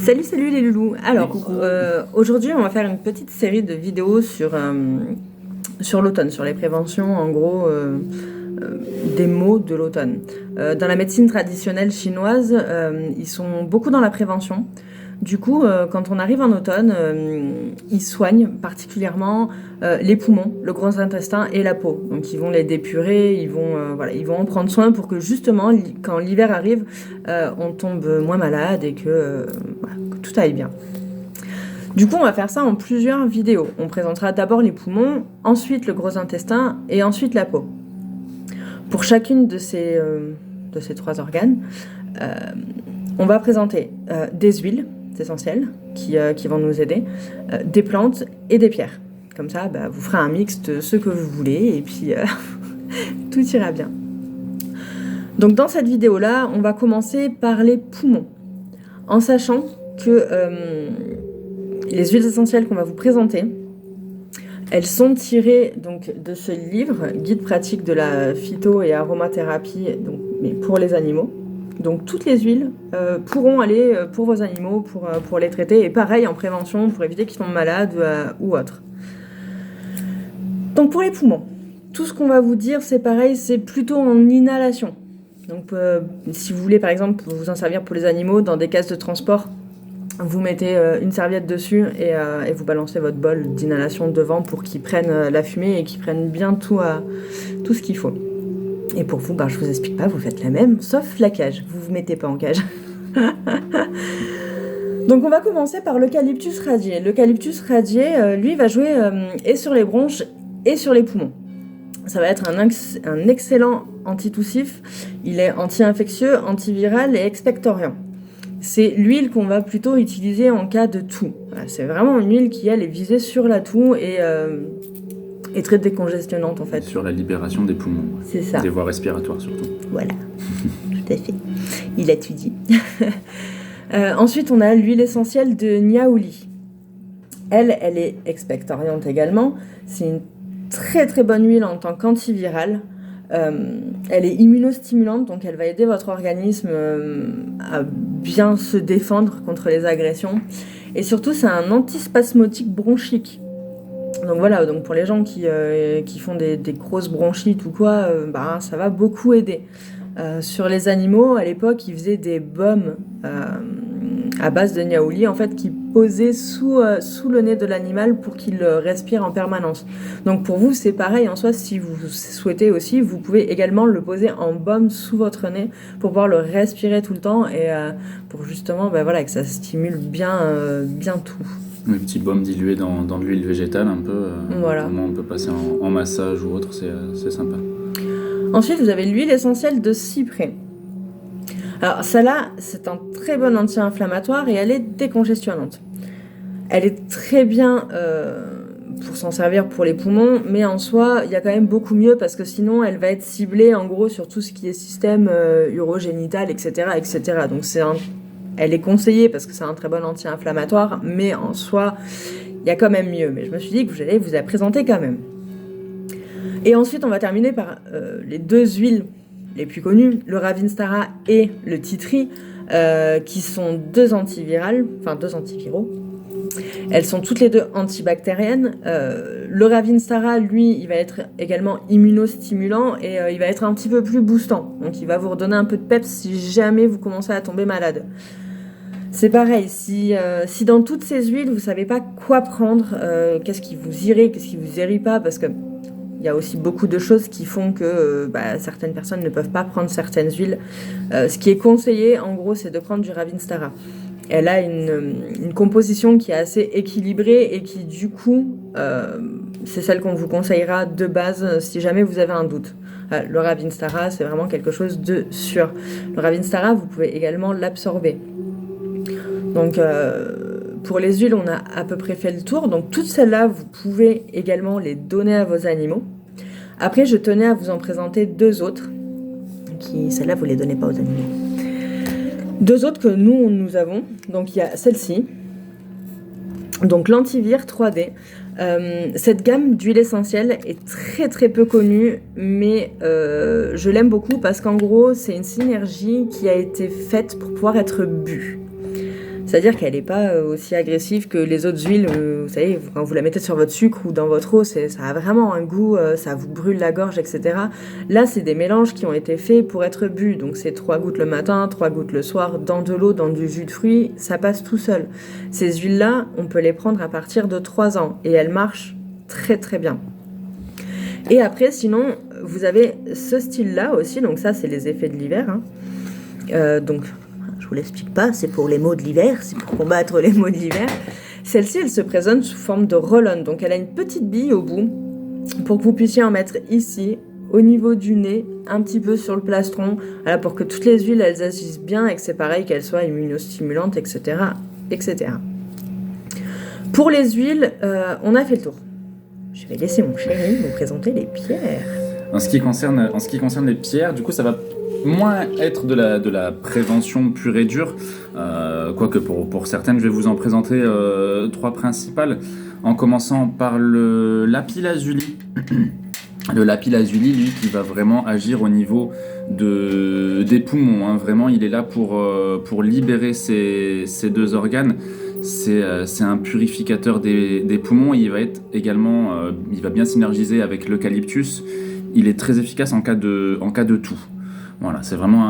Salut les loulous. Alors, aujourd'hui, on va faire une petite série de vidéos sur l'automne, sur les préventions, en gros, des maux de l'automne. Dans la médecine traditionnelle chinoise, ils sont beaucoup dans la prévention. Du coup, quand on arrive en automne, ils soignent particulièrement les poumons, le gros intestin et la peau. Donc ils vont les dépurer, ils vont en prendre soin pour que justement, quand l'hiver arrive, on tombe moins malade et que tout aille bien. Du coup, on va faire ça en plusieurs vidéos. On présentera d'abord les poumons, ensuite le gros intestin et ensuite la peau. Pour chacune de ces trois organes, on va présenter des huiles essentielles qui vont nous aider, des plantes et des pierres. Comme ça, vous ferez un mix de ce que vous voulez et puis tout ira bien. Donc dans cette vidéo-là, on va commencer par les poumons, en sachant que les huiles essentielles qu'on va vous présenter, elles sont tirées donc, de ce livre, Guide pratique de la phyto- et aromathérapie, donc, mais pour les animaux. Donc toutes les huiles pourront aller pour vos animaux, pour les traiter, et pareil en prévention, pour éviter qu'ils tombent malades ou autre. Donc pour les poumons, tout ce qu'on va vous dire, c'est pareil, c'est plutôt en inhalation. Donc si vous voulez par exemple vous en servir pour les animaux, dans des caisses de transport, vous mettez une serviette dessus et vous balancez votre bol d'inhalation devant pour qu'ils prennent la fumée et qu'ils prennent bien tout ce qu'il faut. Et pour vous, je vous explique pas, vous faites la même, sauf la cage. Vous vous mettez pas en cage. Donc on va commencer par l'eucalyptus radié. L'eucalyptus radié, lui, va jouer et sur les bronches et sur les poumons. Ça va être un excellent antitoussif. Il est anti-infectieux, antiviral et expectorant. C'est l'huile qu'on va plutôt utiliser en cas de toux. Voilà, c'est vraiment une huile qui, elle, est visée sur la toux et très décongestionnante, en fait. Sur la libération des poumons. C'est ça. Des voies respiratoires, surtout. Voilà, tout à fait. Il a tout dit. Ensuite, on a l'huile essentielle de Niaouli. Elle est expectorante également. C'est une très très bonne huile en tant qu'antivirale. Elle est immunostimulante, donc elle va aider votre organisme à bien se défendre contre les agressions. Et surtout, c'est un antispasmodique bronchique. Donc voilà, donc pour les gens qui font des grosses bronchites ou quoi, ça va beaucoup aider. Sur les animaux, à l'époque, ils faisaient des baumes à base de niaouli, en fait, qui posaient sous le nez de l'animal pour qu'il respire en permanence. Donc pour vous, c'est pareil en soi, si vous souhaitez aussi, vous pouvez également le poser en baume sous votre nez pour pouvoir le respirer tout le temps et pour justement que ça stimule bien tout. Les petits baumes dilués dans de l'huile végétale un peu, voilà. Comment on peut passer en massage ou autre, c'est sympa. Ensuite, vous avez l'huile essentielle de cyprès. Alors, celle-là, c'est un très bon anti-inflammatoire et elle est décongestionnante. Elle est très bien pour s'en servir pour les poumons, mais en soi, il y a quand même beaucoup mieux parce que sinon, elle va être ciblée en gros sur tout ce qui est système urogénital, etc., etc. Donc, elle est conseillée parce que c'est un très bon anti-inflammatoire, mais en soi, il y a quand même mieux. Mais je me suis dit que j'allais vous la présenter quand même. Et ensuite, on va terminer par les deux huiles les plus connues, le Ravinstara et le Tea Tree, qui sont deux antiviraux. Elles sont toutes les deux antibactériennes. Le Ravinstara, lui, il va être également immunostimulant et il va être un petit peu plus boostant. Donc, il va vous redonner un peu de peps si jamais vous commencez à tomber malade. C'est pareil, si dans toutes ces huiles, vous ne savez pas quoi prendre, qu'est-ce qui vous irait, qu'est-ce qui vous irait pas, parce que il y a aussi beaucoup de choses qui font que certaines personnes ne peuvent pas prendre certaines huiles. Ce qui est conseillé, en gros, c'est de prendre du Ravinstara. Elle a une composition qui est assez équilibrée et qui, du coup, c'est celle qu'on vous conseillera de base si jamais vous avez un doute. Le Ravinstara, c'est vraiment quelque chose de sûr. Le Ravinstara, vous pouvez également l'absorber. Donc, pour les huiles, on a à peu près fait le tour. Donc, toutes celles-là, vous pouvez également les donner à vos animaux. Après, je tenais à vous en présenter deux autres. Celles-là, vous ne les donnez pas aux animaux. Deux autres que nous avons. Donc, il y a celle-ci. Donc, l'Antivir 3D. Cette gamme d'huiles essentielles est très très peu connue, mais je l'aime beaucoup parce qu'en gros, c'est une synergie qui a été faite pour pouvoir être bue. C'est-à-dire qu'elle n'est pas aussi agressive que les autres huiles. Vous savez, quand vous la mettez sur votre sucre ou dans votre eau, ça a vraiment un goût, ça vous brûle la gorge, etc. Là, c'est des mélanges qui ont été faits pour être bu. Donc, c'est 3 gouttes le matin, 3 gouttes le soir, dans de l'eau, dans du jus de fruits, ça passe tout seul. Ces huiles-là, on peut les prendre à partir de 3 ans et elles marchent très très bien. Et après, sinon, vous avez ce style-là aussi. Donc, ça, c'est les effets de l'hiver. Donc, je vous l'explique pas, c'est pour les maux de l'hiver, c'est pour combattre les maux de l'hiver. Celle-ci, elle se présente sous forme de roll-on, donc elle a une petite bille au bout pour que vous puissiez en mettre ici, au niveau du nez, un petit peu sur le plastron, voilà, pour que toutes les huiles, elles agissent bien et que c'est pareil, qu'elles soient immunostimulantes, etc., etc. Pour les huiles, on a fait le tour. Je vais laisser mon chéri vous présenter les pierres. En ce qui concerne les pierres, du coup, ça va moins être de la prévention pure et dure, quoique pour certaines, je vais vous en présenter 3 principales, en commençant par le lapis-lazuli. Le lapis-lazuli, lui, qui va vraiment agir au niveau des poumons, hein. Vraiment, il est là pour libérer ces 2 organes. C'est un purificateur des poumons. Il va être également, il va bien synergiser avec l'eucalyptus. Il est très efficace en cas de toux. Voilà, c'est vraiment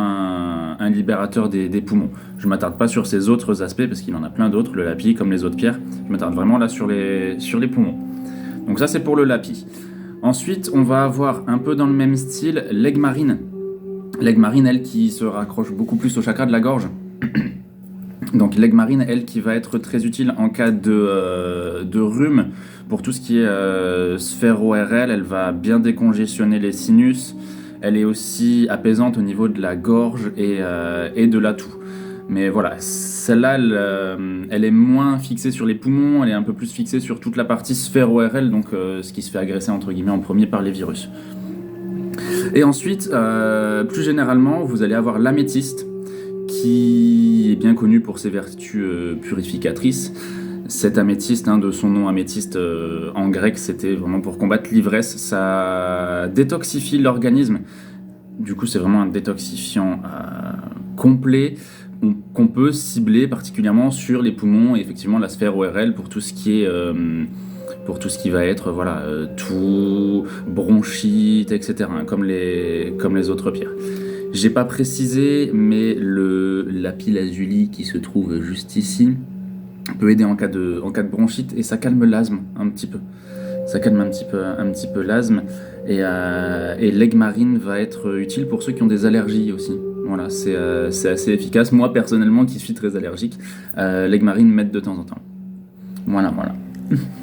un libérateur des poumons. Je ne m'attarde pas sur ces autres aspects parce qu'il en a plein d'autres, le lapis comme les autres pierres. Je m'attarde vraiment là sur les poumons. Donc ça, c'est pour le lapis. Ensuite, on va avoir un peu dans le même style l'aigue marine. L'aigue marine, elle, qui se raccroche beaucoup plus au chakra de la gorge. Donc l'aigue marine, elle, qui va être très utile en cas de rhume. Pour tout ce qui est sphère ORL, elle va bien décongestionner les sinus. Elle est aussi apaisante au niveau de la gorge et de la toux. Mais voilà, celle-là, elle est moins fixée sur les poumons, elle est un peu plus fixée sur toute la partie sphère ORL, donc ce qui se fait agresser entre guillemets en premier par les virus. Et ensuite, plus généralement, vous allez avoir l'améthyste, qui est bien connu pour ses vertus purificatrices. Cet améthyste, de son nom améthyste en grec, c'était vraiment pour combattre l'ivresse. Ça détoxifie l'organisme. Du coup, c'est vraiment un détoxifiant complet qu'on peut cibler particulièrement sur les poumons et effectivement la sphère ORL pour tout ce qui est pour tout ce qui va être toux, bronchite, etc. Comme les autres pierres. J'ai pas précisé, mais le lapis-lazuli qui se trouve juste ici peut aider en cas de bronchite et ça calme l'asthme un petit peu. Ça calme un petit peu l'asthme et l'aigue marine va être utile pour ceux qui ont des allergies aussi. Voilà, c'est assez efficace. Moi personnellement, qui suis très allergique, l'aigue marine m'aide de temps en temps. Voilà.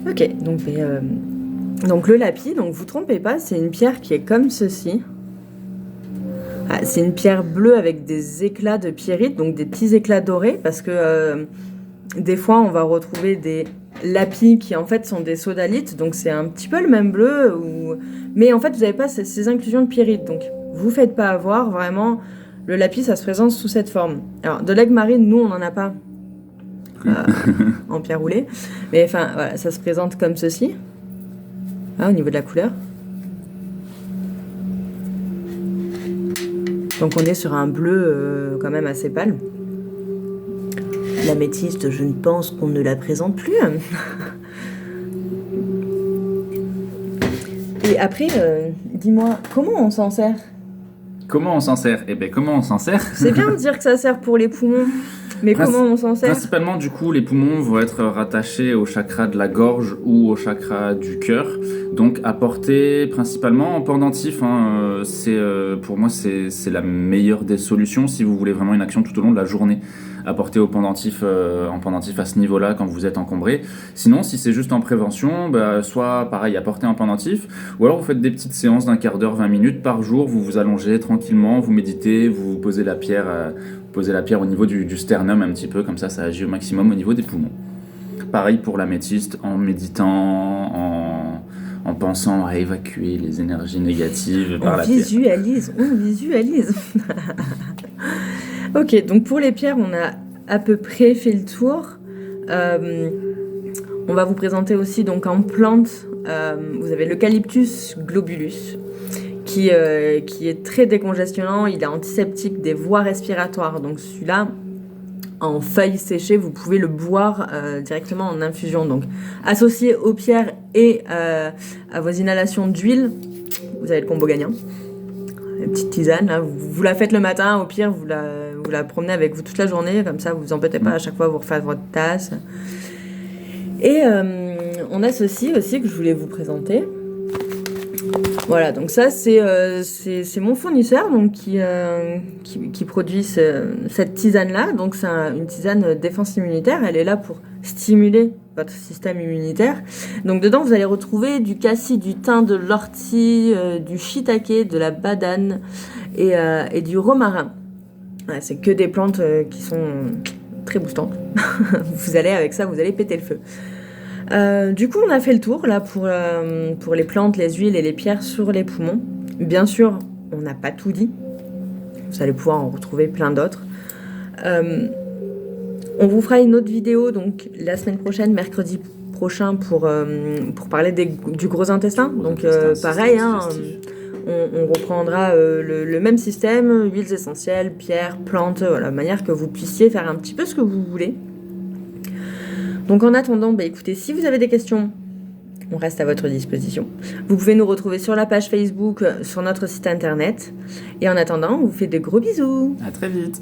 Ok, donc le lapis, donc vous trompez pas, c'est une pierre qui est comme ceci. C'est une pierre bleue avec des éclats de pierrite, donc des petits éclats dorés, parce que des fois on va retrouver des lapis qui en fait sont des sodalites, donc c'est un petit peu le même bleu, mais en fait vous n'avez pas ces inclusions de pierrite, donc vous faites pas avoir, vraiment, le lapis ça se présente sous cette forme. Alors de l'aigue marine, nous on n'en a pas en pierre roulée, mais enfin voilà, ça se présente comme ceci, au niveau de la couleur. Donc on est sur un bleu quand même assez pâle. L'améthyste, je ne pense qu'on ne la présente plus. Et après, dis-moi, comment on s'en sert ? Comment on s'en sert ? Comment on s'en sert ? C'est bien de dire que ça sert pour les poumons, mais comment on s'en sert ? Principalement, du coup, les poumons vont être rattachés au chakra de la gorge ou au chakra du cœur. Donc, apporter principalement en pendentif. Pour moi, c'est la meilleure des solutions si vous voulez vraiment une action tout au long de la journée. Apporter en pendentif à ce niveau-là quand vous êtes encombré. Sinon, si c'est juste en prévention, soit pareil, apporter en pendentif, ou alors vous faites des petites séances d'1 quart d'heure, 20 minutes par jour, vous vous allongez tranquillement, vous méditez, vous posez la pierre au niveau du sternum un petit peu, comme ça agit au maximum au niveau des poumons. Pareil pour l'améthyste, en méditant, en pensant à évacuer les énergies négatives par la pierre. On visualise. Ok, donc pour les pierres, on a à peu près fait le tour. On va vous présenter aussi donc en plante, vous avez l'eucalyptus globulus, qui est très décongestionnant, il est antiseptique des voies respiratoires. Donc celui-là, en feuilles séchées, vous pouvez le boire directement en infusion. Donc, associé aux pierres et à vos inhalations d'huile, vous avez le combo gagnant. Une petite tisane, là, vous la faites le matin, au pire, vous la promenez avec vous toute la journée, comme ça, vous vous embêtez pas à chaque fois vous refaire votre tasse. Et on a ceci aussi que je voulais vous présenter. Voilà, donc ça, c'est mon fournisseur donc, qui produit cette tisane-là. Donc, c'est une tisane défense immunitaire. Elle est là pour stimuler votre système immunitaire. Donc, dedans, vous allez retrouver du cassis, du thym, de l'ortie, du shiitake, de la badane et du romarin. Voilà, c'est que des plantes qui sont très boostantes. Avec ça, vous allez péter le feu. Du coup, on a fait le tour là pour les plantes, les huiles et les pierres sur les poumons. Bien sûr, on n'a pas tout dit. Vous allez pouvoir en retrouver plein d'autres. On vous fera une autre vidéo donc la semaine prochaine, mercredi prochain, pour parler du gros intestin. Donc pareil, on reprendra le même système, huiles essentielles, pierres, plantes, voilà, de manière que vous puissiez faire un petit peu ce que vous voulez. Donc en attendant, écoutez, si vous avez des questions, on reste à votre disposition. Vous pouvez nous retrouver sur la page Facebook, sur notre site internet. Et en attendant, on vous fait de gros bisous. À très vite.